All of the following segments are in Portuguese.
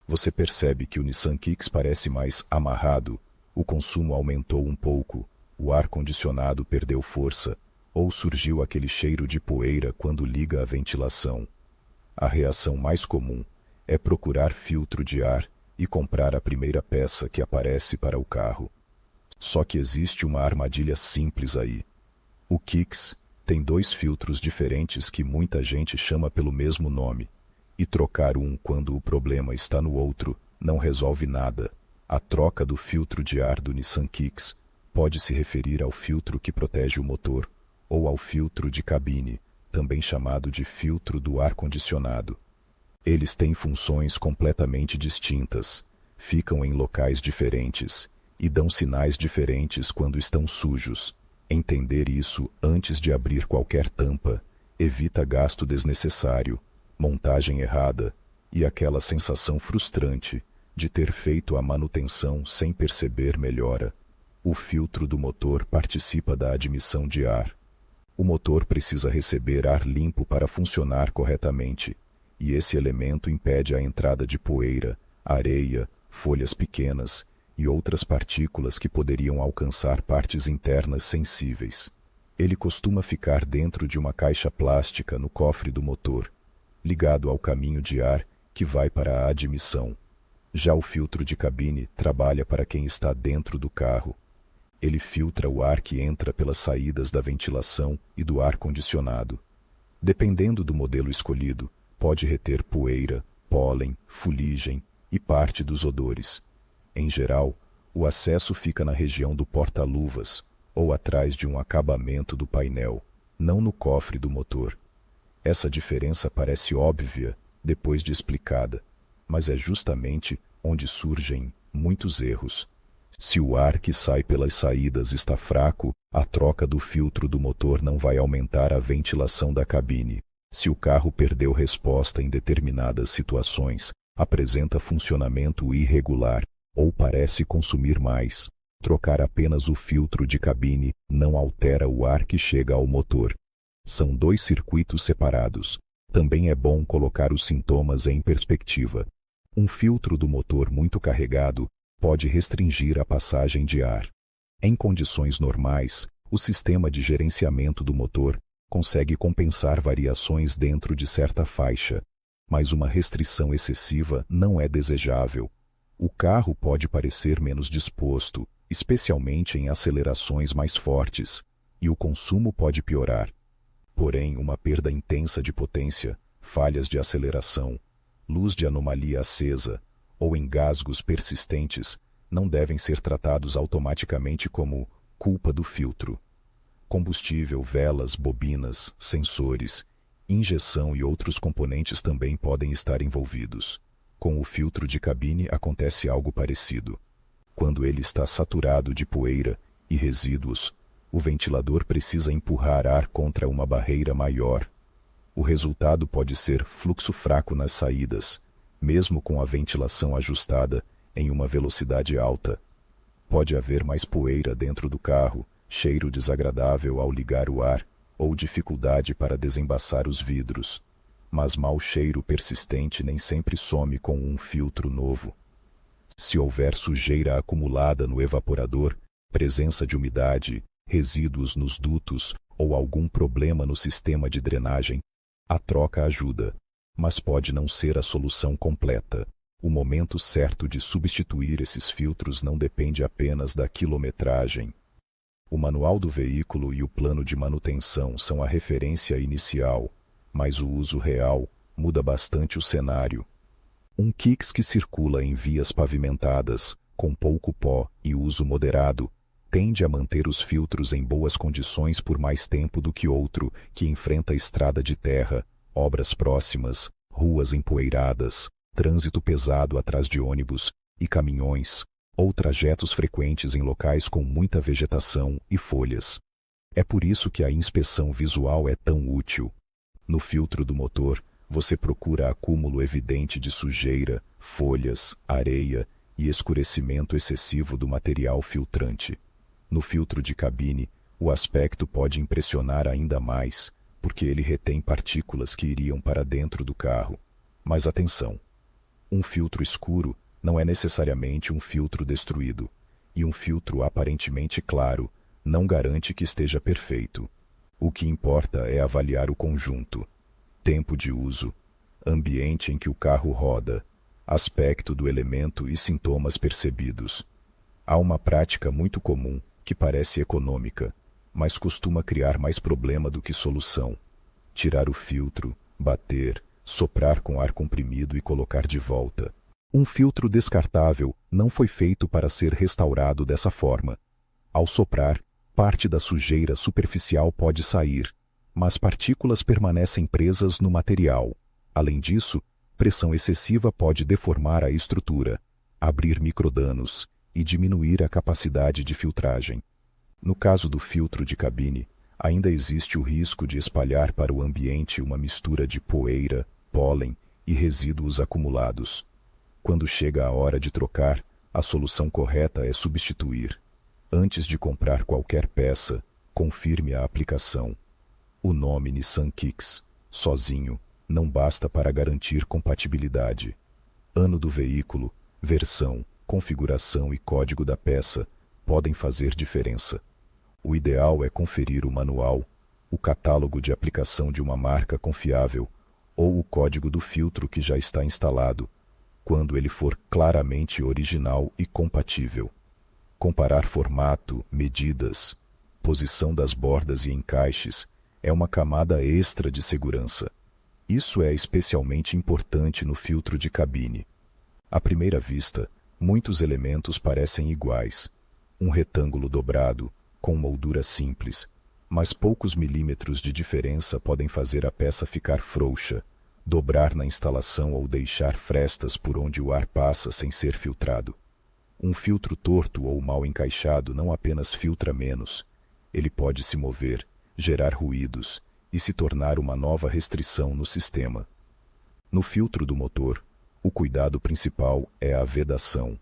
Você percebe que o Nissan Kicks parece mais amarrado, o consumo aumentou um pouco, o ar-condicionado perdeu força, ou surgiu aquele cheiro de poeira quando liga a ventilação. A reação mais comum é procurar filtro de ar e comprar a primeira peça que aparece para o carro. Só que existe uma armadilha simples aí. O Kicks tem dois filtros diferentes que muita gente chama pelo mesmo nome, e trocar um quando o problema está no outro não resolve nada. A troca do filtro de ar do Nissan Kicks pode se referir ao filtro que protege o motor ou ao filtro de cabine, também chamado de filtro do ar-condicionado. Eles têm funções completamente distintas, ficam em locais diferentes e dão sinais diferentes quando estão sujos. Entender isso antes de abrir qualquer tampa evita gasto desnecessário, montagem errada e aquela sensação frustrante de ter feito a manutenção sem perceber melhora. O filtro do motor participa da admissão de ar. O motor precisa receber ar limpo para funcionar corretamente, e esse elemento impede a entrada de poeira, areia, folhas pequenas e outras partículas que poderiam alcançar partes internas sensíveis. Ele costuma ficar dentro de uma caixa plástica no cofre do motor, ligado ao caminho de ar que vai para a admissão. Já o filtro de cabine trabalha para quem está dentro do carro. Ele filtra o ar que entra pelas saídas da ventilação e do ar-condicionado. Dependendo do modelo escolhido, pode reter poeira, pólen, fuligem e parte dos odores. Em geral, o acesso fica na região do porta-luvas ou atrás de um acabamento do painel, não no cofre do motor. Essa diferença parece óbvia depois de explicada, mas é justamente onde surgem muitos erros. Se o ar que sai pelas saídas está fraco, a troca do filtro do motor não vai aumentar a ventilação da cabine. Se o carro perdeu resposta em determinadas situações, apresenta funcionamento irregular ou parece consumir mais, trocar apenas o filtro de cabine não altera o ar que chega ao motor. São dois circuitos separados. Também é bom colocar os sintomas em perspectiva. Um filtro do motor muito carregado pode restringir a passagem de ar. Em condições normais, o sistema de gerenciamento do motor consegue compensar variações dentro de certa faixa, mas uma restrição excessiva não é desejável. O carro pode parecer menos disposto, especialmente em acelerações mais fortes, e o consumo pode piorar. Porém, uma perda intensa de potência, falhas de aceleração, luz de anomalia acesa ou engasgos persistentes não devem ser tratados automaticamente como culpa do filtro. Combustível, velas, bobinas, sensores, injeção e outros componentes também podem estar envolvidos. Com o filtro de cabine acontece algo parecido. Quando ele está saturado de poeira e resíduos, o ventilador precisa empurrar ar contra uma barreira maior. O resultado pode ser fluxo fraco nas saídas, mesmo com a ventilação ajustada em uma velocidade alta. Pode haver mais poeira dentro do carro, cheiro desagradável ao ligar o ar, ou dificuldade para desembaçar os vidros. Mas mau cheiro persistente nem sempre some com um filtro novo. Se houver sujeira acumulada no evaporador, presença de umidade, resíduos nos dutos ou algum problema no sistema de drenagem, a troca ajuda, mas pode não ser a solução completa. O momento certo de substituir esses filtros não depende apenas da quilometragem. O manual do veículo e o plano de manutenção são a referência inicial, mas o uso real muda bastante o cenário. Um Kicks que circula em vias pavimentadas, com pouco pó e uso moderado, tende a manter os filtros em boas condições por mais tempo do que outro que enfrenta estrada de terra, obras próximas, ruas empoeiradas, trânsito pesado atrás de ônibus e caminhões, ou trajetos frequentes em locais com muita vegetação e folhas. É por isso que a inspeção visual é tão útil. No filtro do motor, você procura acúmulo evidente de sujeira, folhas, areia e escurecimento excessivo do material filtrante. No filtro de cabine, o aspecto pode impressionar ainda mais, porque ele retém partículas que iriam para dentro do carro. Mas atenção! Um filtro escuro não é necessariamente um filtro destruído, e um filtro aparentemente claro não garante que esteja perfeito. O que importa é avaliar o conjunto: tempo de uso, ambiente em que o carro roda, aspecto do elemento e sintomas percebidos. Há uma prática muito comum que parece econômica, mas costuma criar mais problema do que solução: tirar o filtro, bater, soprar com ar comprimido e colocar de volta. Um filtro descartável não foi feito para ser restaurado dessa forma. Ao soprar, parte da sujeira superficial pode sair, mas partículas permanecem presas no material. Além disso, pressão excessiva pode deformar a estrutura, abrir microdanos e diminuir a capacidade de filtragem. No caso do filtro de cabine, ainda existe o risco de espalhar para o ambiente uma mistura de poeira, pólen e resíduos acumulados. Quando chega a hora de trocar, a solução correta é substituir. Antes de comprar qualquer peça, confirme a aplicação. O nome Nissan Kicks, sozinho, não basta para garantir compatibilidade. Ano do veículo, versão, configuração e código da peça podem fazer diferença. O ideal é conferir o manual, o catálogo de aplicação de uma marca confiável ou o código do filtro que já está instalado, quando ele for claramente original e compatível. Comparar formato, medidas, posição das bordas e encaixes é uma camada extra de segurança. Isso é especialmente importante no filtro de cabine. À primeira vista, muitos elementos parecem iguais. Um retângulo dobrado, com moldura simples, mas poucos milímetros de diferença podem fazer a peça ficar frouxa, dobrar na instalação ou deixar frestas por onde o ar passa sem ser filtrado. Um filtro torto ou mal encaixado não apenas filtra menos, ele pode se mover, gerar ruídos e se tornar uma nova restrição no sistema. No filtro do motor, o cuidado principal é a vedação.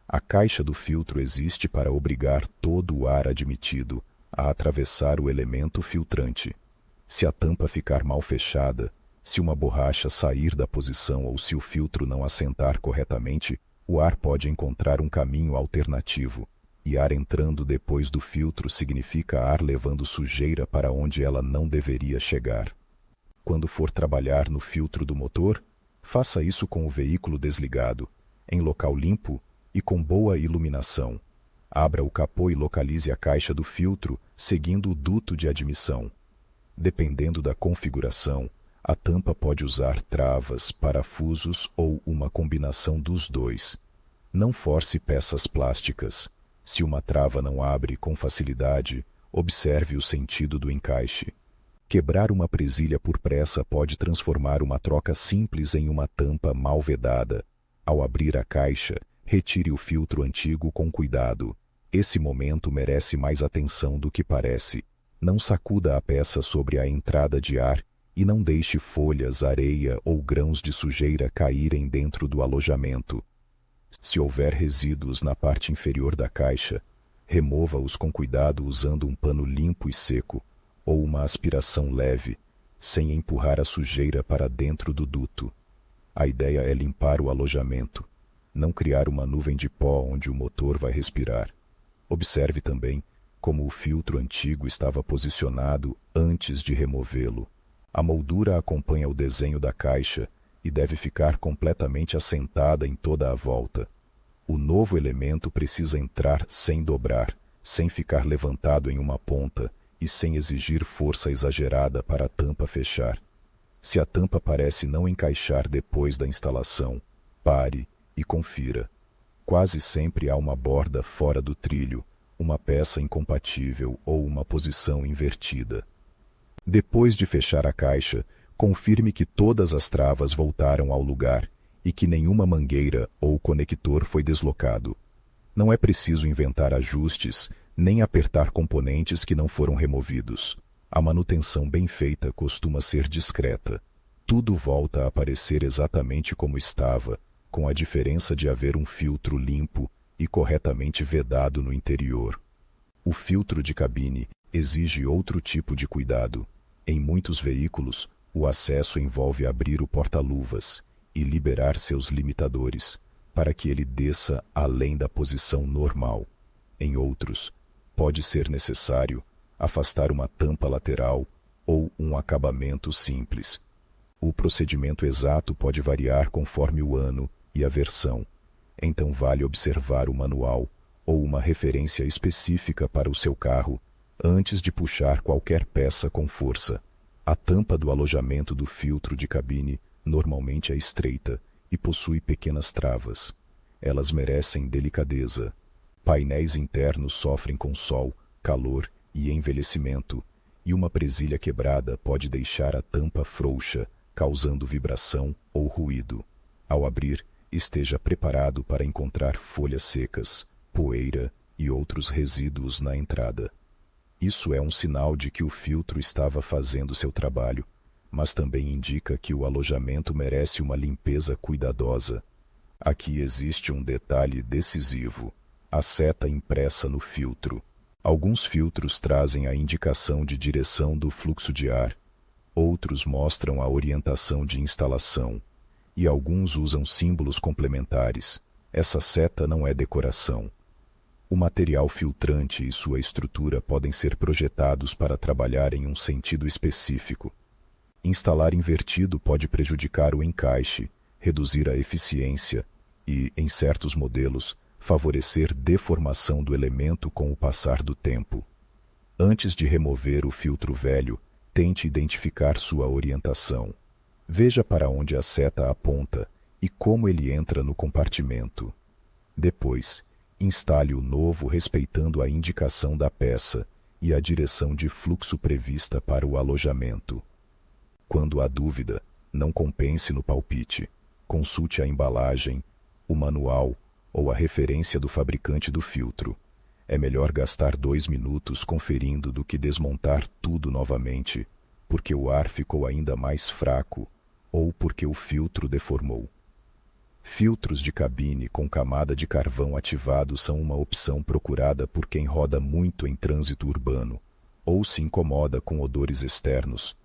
A caixa do filtro existe para obrigar todo o ar admitido a atravessar o elemento filtrante. Se a tampa ficar mal fechada, se uma borracha sair da posição ou se o filtro não assentar corretamente, o ar pode encontrar um caminho alternativo, e ar entrando depois do filtro significa ar levando sujeira para onde ela não deveria chegar. Quando for trabalhar no filtro do motor, faça isso com o veículo desligado, em local limpo e com boa iluminação. Abra o capô e localize a caixa do filtro seguindo o duto de admissão. Dependendo da configuração, a tampa pode usar travas, parafusos ou uma combinação dos dois. Não force peças plásticas. Se uma trava não abre com facilidade, observe o sentido do encaixe. Quebrar uma presilha por pressa pode transformar uma troca simples em uma tampa mal vedada. Ao abrir a caixa, retire o filtro antigo com cuidado. Esse momento merece mais atenção do que parece. Não sacuda a peça sobre a entrada de ar e não deixe folhas, areia ou grãos de sujeira caírem dentro do alojamento. Se houver resíduos na parte inferior da caixa, remova-os com cuidado usando um pano limpo e seco ou uma aspiração leve, sem empurrar a sujeira para dentro do duto. A ideia é limpar o alojamento, não criar uma nuvem de pó onde o motor vai respirar. Observe também como o filtro antigo estava posicionado antes de removê-lo. A moldura acompanha o desenho da caixa e deve ficar completamente assentada em toda a volta. O novo elemento precisa entrar sem dobrar, sem ficar levantado em uma ponta e sem exigir força exagerada para a tampa fechar. Se a tampa parece não encaixar depois da instalação, pare e confira. Quase sempre há uma borda fora do trilho, uma peça incompatível ou uma posição invertida. Depois de fechar a caixa, confirme que todas as travas voltaram ao lugar e que nenhuma mangueira ou conector foi deslocado. Não é preciso inventar ajustes, nem apertar componentes que não foram removidos. A manutenção bem feita costuma ser discreta. Tudo volta a aparecer exatamente como estava, com a diferença de haver um filtro limpo e corretamente vedado no interior. O filtro de cabine exige outro tipo de cuidado. Em muitos veículos, o acesso envolve abrir o porta-luvas, e liberar seus limitadores, para que ele desça além da posição normal. Em outros, pode ser necessário afastar uma tampa lateral ou um acabamento simples. O procedimento exato pode variar conforme o ano e a versão, então vale observar o manual ou uma referência específica para o seu carro antes de puxar qualquer peça com força. A tampa do alojamento do filtro de cabine normalmente é estreita e possui pequenas travas. Elas merecem delicadeza. Painéis internos sofrem com sol, calor e envelhecimento, e uma presilha quebrada pode deixar a tampa frouxa, causando vibração ou ruído. Ao abrir, esteja preparado para encontrar folhas secas, poeira e outros resíduos na entrada. Isso é um sinal de que o filtro estava fazendo seu trabalho, mas também indica que o alojamento merece uma limpeza cuidadosa. Aqui existe um detalhe decisivo: a seta impressa no filtro. Alguns filtros trazem a indicação de direção do fluxo de ar, outros mostram a orientação de instalação, e alguns usam símbolos complementares. Essa seta não é decoração. O material filtrante e sua estrutura podem ser projetados para trabalhar em um sentido específico. Instalar invertido pode prejudicar o encaixe, reduzir a eficiência e, em certos modelos, favorecer deformação do elemento com o passar do tempo. Antes de remover o filtro velho, tente identificar sua orientação. Veja para onde a seta aponta e como ele entra no compartimento. Depois, instale o novo respeitando a indicação da peça e a direção de fluxo prevista para o alojamento. Quando há dúvida, não compense no palpite. Consulte a embalagem, o manual ou a referência do fabricante do filtro. É melhor gastar 2 minutos conferindo do que desmontar tudo novamente, porque o ar ficou ainda mais fraco ou porque o filtro deformou. Filtros de cabine com camada de carvão ativado são uma opção procurada por quem roda muito em trânsito urbano ou se incomoda com odores externos.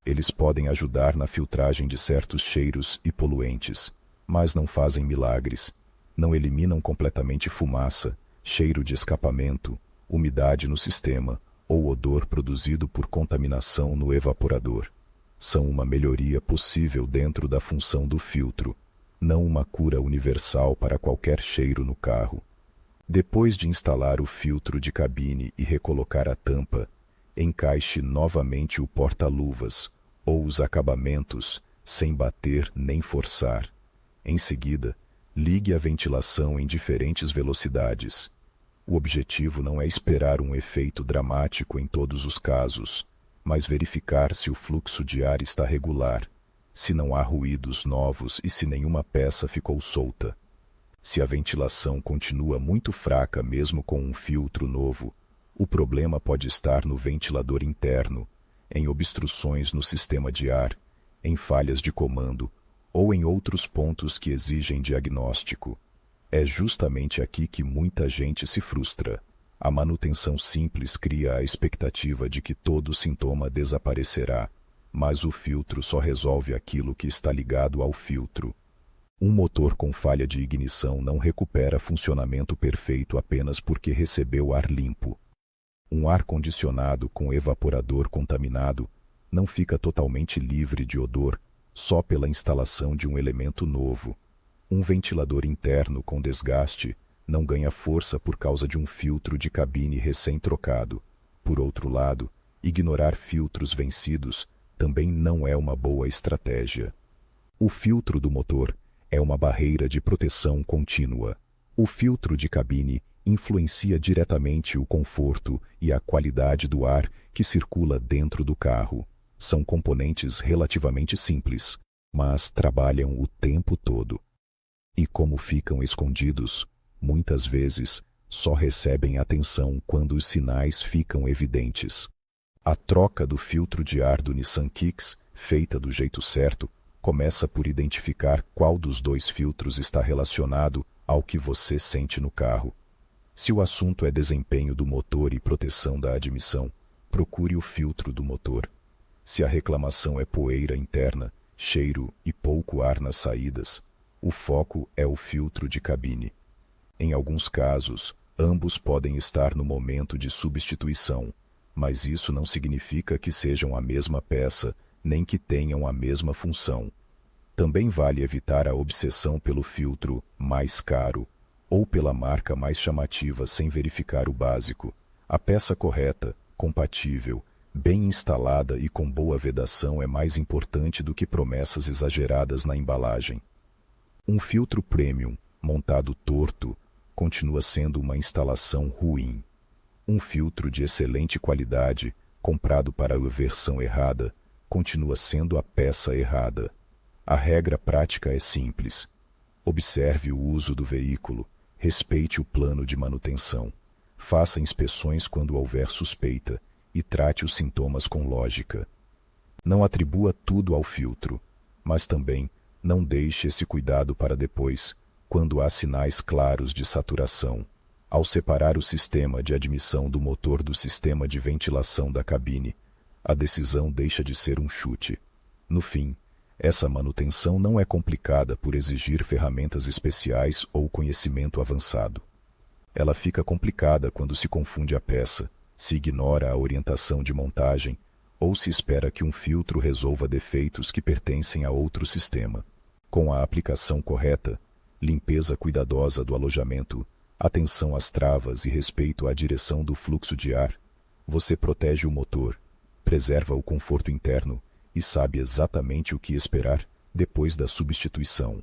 Eles podem ajudar na filtragem de certos cheiros e poluentes, mas não fazem milagres. Não eliminam completamente fumaça, cheiro de escapamento, umidade no sistema ou odor produzido por contaminação no evaporador. São uma melhoria possível dentro da função do filtro, não uma cura universal para qualquer cheiro no carro. Depois de instalar o filtro de cabine e recolocar a tampa, encaixe novamente o porta-luvas ou os acabamentos sem bater nem forçar. Em seguida, ligue a ventilação em diferentes velocidades. O objetivo não é esperar um efeito dramático em todos os casos, mas verificar se o fluxo de ar está regular, se não há ruídos novos e se nenhuma peça ficou solta. Se a ventilação continua muito fraca mesmo com um filtro novo, o problema pode estar no ventilador interno, em obstruções no sistema de ar, em falhas de comando ou em outros pontos que exigem diagnóstico. É justamente aqui que muita gente se frustra. A manutenção simples cria a expectativa de que todo sintoma desaparecerá, mas o filtro só resolve aquilo que está ligado ao filtro. Um motor com falha de ignição não recupera funcionamento perfeito apenas porque recebeu ar limpo. Um ar-condicionado com evaporador contaminado não fica totalmente livre de odor só pela instalação de um elemento novo. Um ventilador interno com desgaste não ganha força por causa de um filtro de cabine recém-trocado. Por outro lado, ignorar filtros vencidos também não é uma boa estratégia. O filtro do motor é uma barreira de proteção contínua. O filtro de cabine influencia diretamente o conforto e a qualidade do ar que circula dentro do carro. São componentes relativamente simples, mas trabalham o tempo todo. E como ficam escondidos, muitas vezes só recebem atenção quando os sinais ficam evidentes. A troca do filtro de ar do Nissan Kicks, feita do jeito certo, começa por identificar qual dos dois filtros está relacionado ao que você sente no carro. Se o assunto é desempenho do motor e proteção da admissão, procure o filtro do motor. Se a reclamação é poeira interna, cheiro e pouco ar nas saídas, o foco é o filtro de cabine. Em alguns casos, ambos podem estar no momento de substituição, mas isso não significa que sejam a mesma peça, nem que tenham a mesma função. Também vale evitar a obsessão pelo filtro mais caro ou pela marca mais chamativa sem verificar o básico. A peça correta, compatível, bem instalada e com boa vedação é mais importante do que promessas exageradas na embalagem. Um filtro premium, montado torto, continua sendo uma instalação ruim. Um filtro de excelente qualidade, comprado para a versão errada, continua sendo a peça errada. A regra prática é simples. Observe o uso do veículo, respeite o plano de manutenção, faça inspeções quando houver suspeita e trate os sintomas com lógica. Não atribua tudo ao filtro, mas também não deixe esse cuidado para depois, quando há sinais claros de saturação. Ao separar o sistema de admissão do motor do sistema de ventilação da cabine, a decisão deixa de ser um chute. No fim, essa manutenção não é complicada por exigir ferramentas especiais ou conhecimento avançado. Ela fica complicada quando se confunde a peça, se ignora a orientação de montagem ou se espera que um filtro resolva defeitos que pertencem a outro sistema. Com a aplicação correta, limpeza cuidadosa do alojamento, atenção às travas e respeito à direção do fluxo de ar, você protege o motor, preserva o conforto interno e sabe exatamente o que esperar depois da substituição.